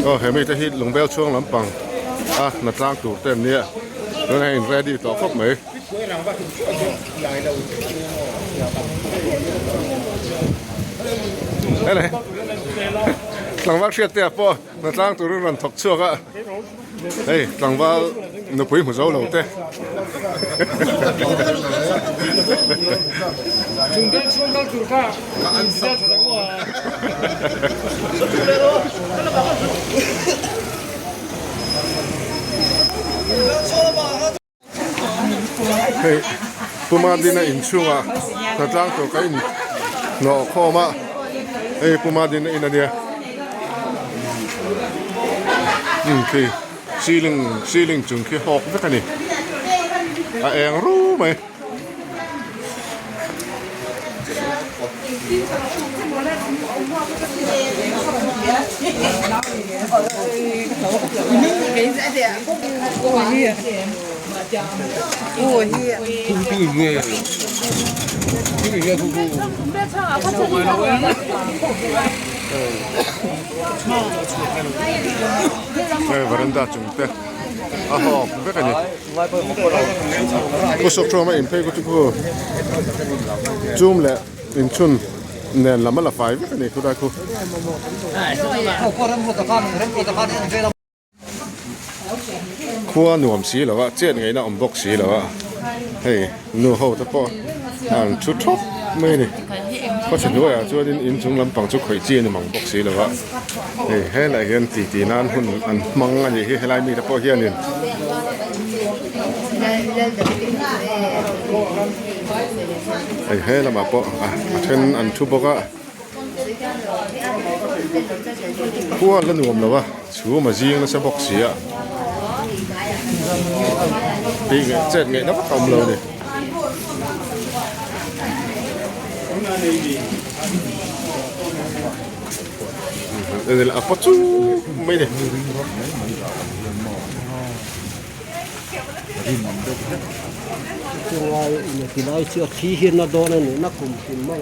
ก็เห็นมีแต่ฮิตลงเบลช่วงลำปังนัดล่างตูดเต็มเนี่ยแล้วให้เรดี้ต่อครบไหมอะไรหลังว่าเชียดเตี้ยป่ะนัดล่างตูดรันถกเชือกเฮ้ยหลังว่าหนูปุ้ยหัวเจ้าเหล่าเต้เฮ้ยผู้มาดินะอินชัวนัดล่างตัวก็อินหน่อข้อมาเฮ้ยผู้มาดินะอินอะไรคือซีลิงจุงคือหอกสักนี่เองรู้ไหมVeranda jumte. Aha, bekani. Kusok choma in pay kutuko. Jumle in chun nen lama la five bekani kudaku. Kua nuam si lawa, jet ngai na ombok si lawa. Hey, nu ho ta po. Ang chu chok mai ni. Có chuyện đó à, cho đến in chúng làm bằng chút khởi chiên bằng bọc xí là vậy. Thì hết lại hiện tỷ nan hun ăn măng ăn gì hết lại mi đã có hiện liền. Thì hết là mà bỏ trên ăn chút bọc á. Cua lên nuông là vậy, chú mà riêng nó sẽ bọc xí á. Thì chết nghệ nó bắt tầm lâu này. Đây là apa tu mấy này thì nói chưa thi hiền nó đó này nó cùng tìm mà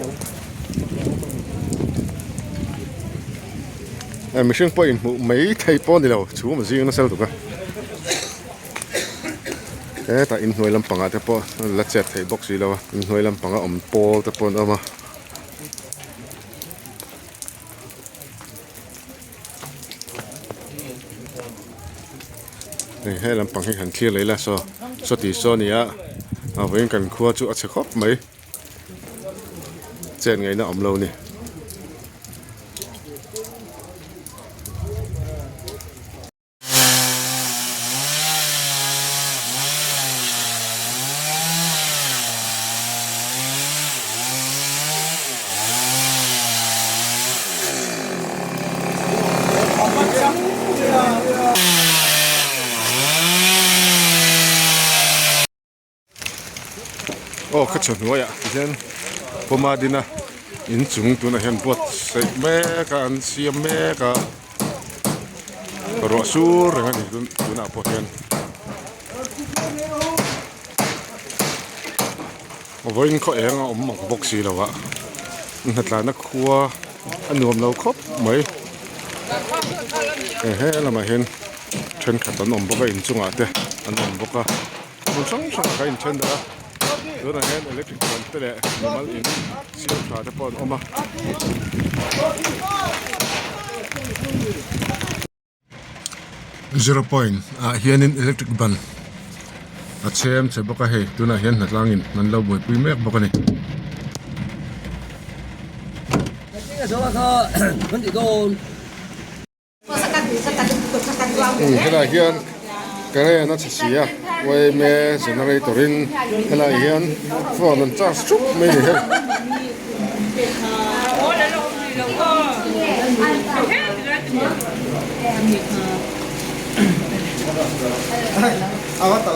mình xem point mấy thầy point đi đâu chú mà riêng nó sao được à thế tại in nuôi làm bằng à thế po là chết thầy box gì đâu in nuôi làm bằng à ẩm po thế po đâu màให้ลำปังให้หันเที่ยวเลยละสติโซนี่อ่ะเว้นกันครัวจุดจะครบไหมเจ็ดไงนะอมเรานี่โอ้ขึ้นชนหัวอ่ะเช่นพอมาดินะอินจุงตัวนั้นเห็นปวดใส่แม่กันเสียแม่กันรอสู้เรื่องนี้ตัวน่ะปวดเห็นวันนี้เขาเองอ่ะมังบกสีแล้ววะนัดลานักขัวอันนวมเราครบไหมเฮ้ยเรามาเห็นเช่นขัดตันอมบกอินจุงอ่ะเด้อันอมบกอ่ะมันช่างกันอินเช่นเด้อตัวนั้นเห็นอิเล็กทริกมันแต่ละมันอินเสียบขาจะปนออกมา0 point เฮียนินอิเล็กทริกบันเชมเสบกเฮตัวนั้นเห็นนัดล่างอินมันเราบวยปุยเมฆบกนี่เฮลาเฮียนกระไรนั่นเสียไว้เมย์เจเนเรเตอรินเฮลาเฮียนฟอนนั่นจ้าชุบไม่เห็นเอาต่อ